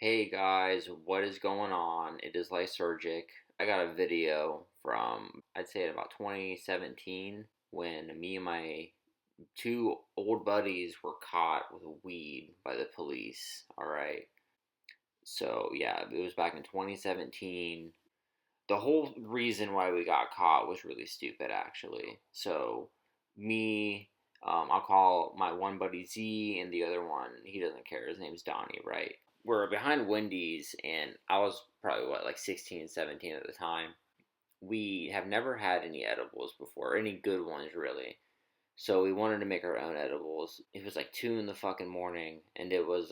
Hey guys, what is going on? It is Lysergic. I got a video from, I'd say about 2017 when me and my two old buddies were caught with weed by the police. Alright. So, yeah, it was back in 2017. The whole reason why we got caught was really stupid, actually. So, me, I'll call my one buddy Z, and the other one, he doesn't care. His name's Donnie, right? We're behind Wendy's, and I was probably, what, like 16, 17 at the time. We have never had any edibles before, any good ones, really. So we wanted to make our own edibles. It was like 2 in the fucking morning, and it was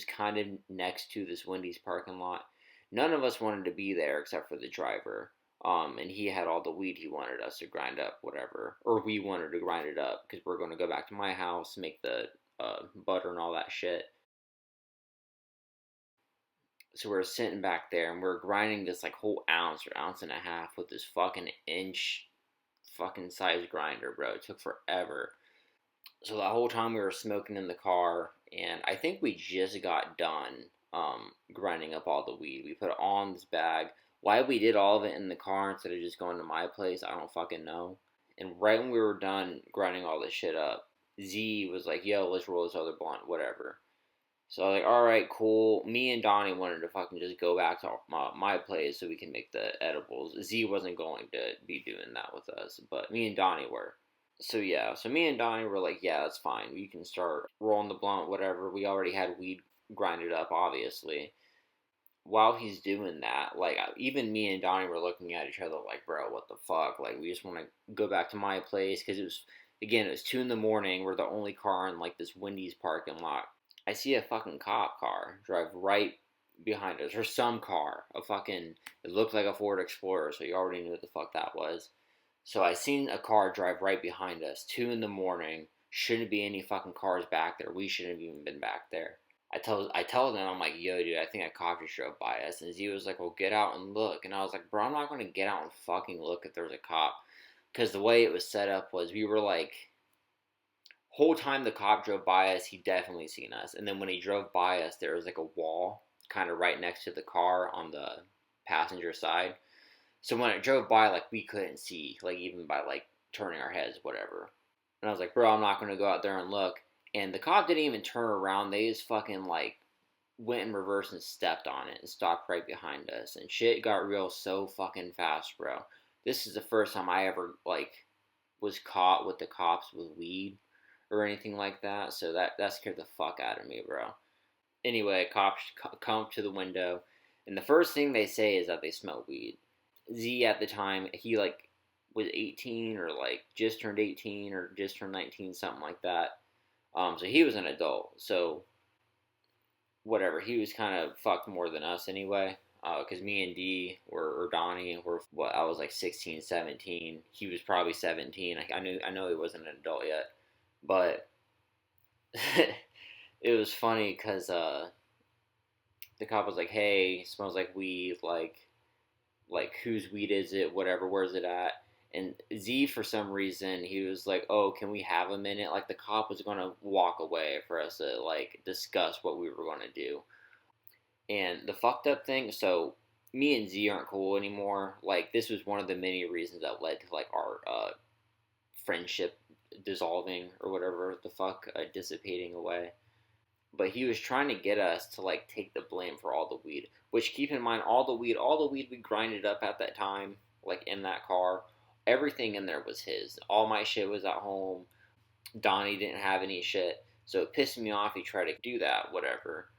kind of next to this Wendy's parking lot. None of us wanted to be there except for the driver. And he had all the weed he wanted us to grind up, whatever, or we wanted to grind it up because we're going to go back to my house, make the butter and all that shit. So we're sitting back there and we're grinding this like whole ounce or ounce and a half with this fucking inch fucking size grinder, bro. It took forever. So the whole time we were smoking in the car, and I think we just got done grinding up all the weed. We put it all in this bag. Why we did all of it in the car instead of just going to my place, I don't fucking know. And right when we were done grinding all this shit up, Z was like, "Yo, let's roll this other blunt, whatever." So I was like, "All right, cool." Me and Donnie wanted to fucking just go back to my place so we can make the edibles. Z wasn't going to be doing that with us, but me and Donnie were. So yeah, so me and Donnie were like, yeah, that's fine. We can start rolling the blunt, whatever. We already had weed grinded up, obviously. While he's doing that, like even me and Donnie were looking at each other like, bro, what the fuck? Like we just want to go back to my place because it was 2 in the morning. We're the only car in like this Wendy's parking lot. I see a fucking cop car drive right behind us, or some car, a fucking. It looked like a Ford Explorer, so you already knew what the fuck that was. So I seen a car drive right behind us, 2 in the morning. Shouldn't be any fucking cars back there. We shouldn't have even been back there. I tell them, I'm like, yo, dude, I think a cop just drove by us. And Z was like, well, get out and look. And I was like, bro, I'm not gonna get out and fucking look if there's a cop, because the way it was set up was we were like, whole time the cop drove by us, he definitely seen us. And then when he drove by us, there was like a wall kind of right next to the car on the passenger side. So when it drove by, like we couldn't see, like even by like turning our heads, whatever. And I was like, bro, I'm not gonna go out there and look. And the cop didn't even turn around. They just fucking like went in reverse and stepped on it and stopped right behind us. And shit got real so fucking fast, bro. This is the first time I ever like was caught with the cops with weed or anything like that. So that scared the fuck out of me, bro. Anyway, cops come up to the window, and the first thing they say is that they smell weed. Z at the time, he like was 18 or like just turned 18 or just turned 19, something like that. So he was an adult. So whatever, he was kind of fucked more than us anyway. Because me and D or Donnie were what I was like 16, 17. He was probably 17. I know he wasn't an adult yet, but it was funny because the cop was like, "Hey, smells like weed. Like whose weed is it? Whatever. Where's it at?" And Z, for some reason, he was like, "Oh, can we have a minute?" Like the cop was gonna walk away for us to like discuss what we were gonna do. And the fucked up thing, so me and Z aren't cool anymore. Like this was one of the many reasons that led to like our friendship dissolving or whatever the fuck, dissipating away. But he was trying to get us to like take the blame for all the weed. Which, keep in mind, all the weed we grinded up at that time, like in that car, everything in there was his. All my shit was at home. Donnie didn't have any shit, so it pissed me off. He tried to do that, whatever.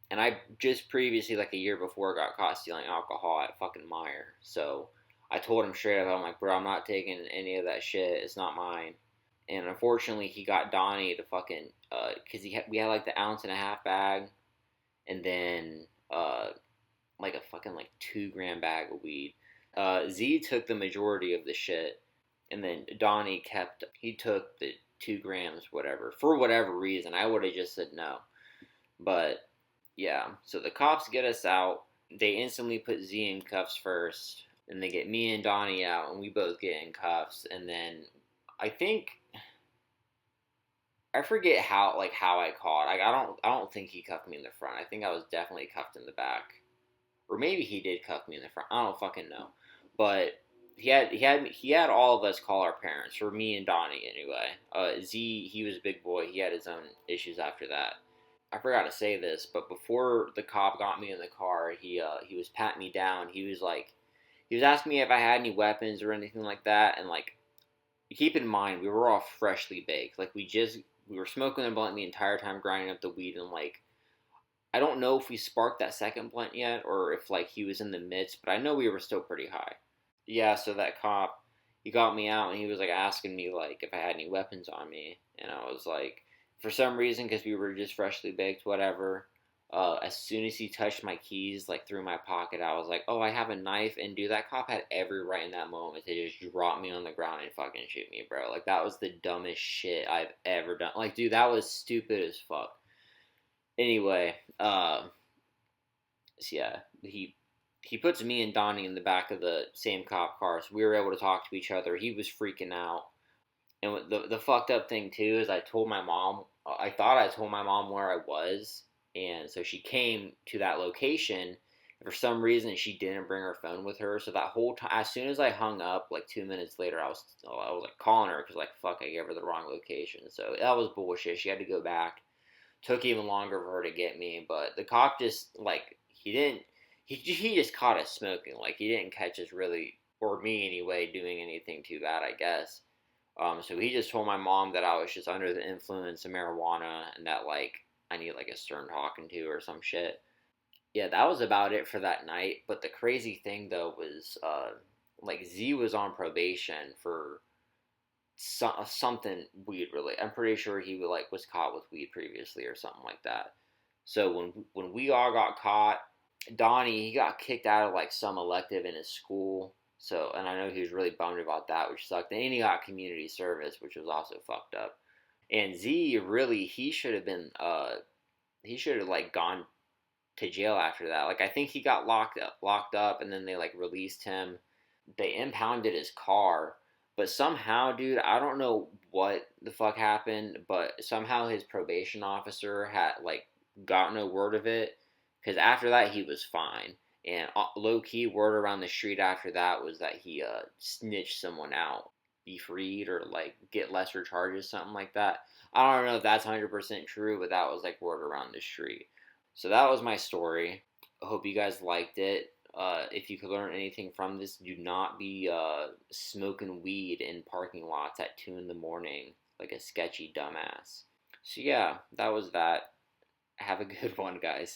And I just previously, like a year before, got caught stealing alcohol at fucking Meyer. So I told him straight up, I'm like, bro, I'm not taking any of that shit. It's not mine. And unfortunately, he got Donnie to fucking, cause we had like the ounce and a half bag, and then like a fucking like 2 gram bag of weed. Z took the majority of the shit, and then Donnie he took the 2 grams, whatever, for whatever reason. I would have just said no, but yeah. So the cops get us out. They instantly put Z in cuffs first, and they get me and Donnie out, and we both get in cuffs, and then I think I forget how I caught. Like I don't think he cuffed me in the front. I think I was definitely cuffed in the back, or maybe he did cuff me in the front. I don't fucking know, but he had all of us call our parents, or me and Donnie anyway. Z, he was a big boy. He had his own issues after that. I forgot to say this, but before the cop got me in the car, he was patting me down. He was asking me if I had any weapons or anything like that, and like keep in mind we were all freshly baked. Like we were smoking the blunt the entire time, grinding up the weed, and like I don't know if we sparked that second blunt yet, or if like he was in the midst, but I know we were still pretty high. Yeah, so that cop, he got me out and he was like asking me like if I had any weapons on me, and I was like, for some reason, because we were just freshly baked, whatever. As soon as he touched my keys like through my pocket, I was like, oh, I have a knife, and dude, that cop had every right in that moment to just drop me on the ground and fucking shoot me, bro. Like that was the dumbest shit I've ever done. Like, dude, that was stupid as fuck. Anyway, so yeah, he puts me and Donnie in the back of the same cop car, so we were able to talk to each other. He was freaking out, and the fucked up thing too is I told my mom. I thought I told my mom where I was, and so she came to that location. For some reason, she didn't bring her phone with her. So that whole time, as soon as I hung up, like 2 minutes later, I was like calling her because like fuck, I gave her the wrong location. So that was bullshit. She had to go back. Took even longer for her to get me, but the cop just like he didn't. He just caught us smoking. Like he didn't catch us really, or me anyway, doing anything too bad, I guess. So he just told my mom that I was just under the influence of marijuana and that like I need like a stern talking to or some shit. Yeah, that was about it for that night. But the crazy thing though was like Z was on probation for something weed related. I'm pretty sure he like was caught with weed previously or something like that. So when we all got caught, Donnie, he got kicked out of like some elective in his school. So, and I know he was really bummed about that, which sucked. And he got community service, which was also fucked up. And Z, really, he should have like gone to jail after that. Like I think he got locked up, and then they like released him. They impounded his car, but somehow, dude, I don't know what the fuck happened, but somehow his probation officer had like got no word of it, because after that he was fine. And low key word around the street after that was that he snitched someone out, be freed or like get lesser charges, something like that. I don't know if that's 100% true, but that was like word around the street. So that was my story. I hope you guys liked it. If you could learn anything from this, do not be smoking weed in parking lots at 2 in the morning like a sketchy dumbass. So yeah, that was that. Have a good one, guys.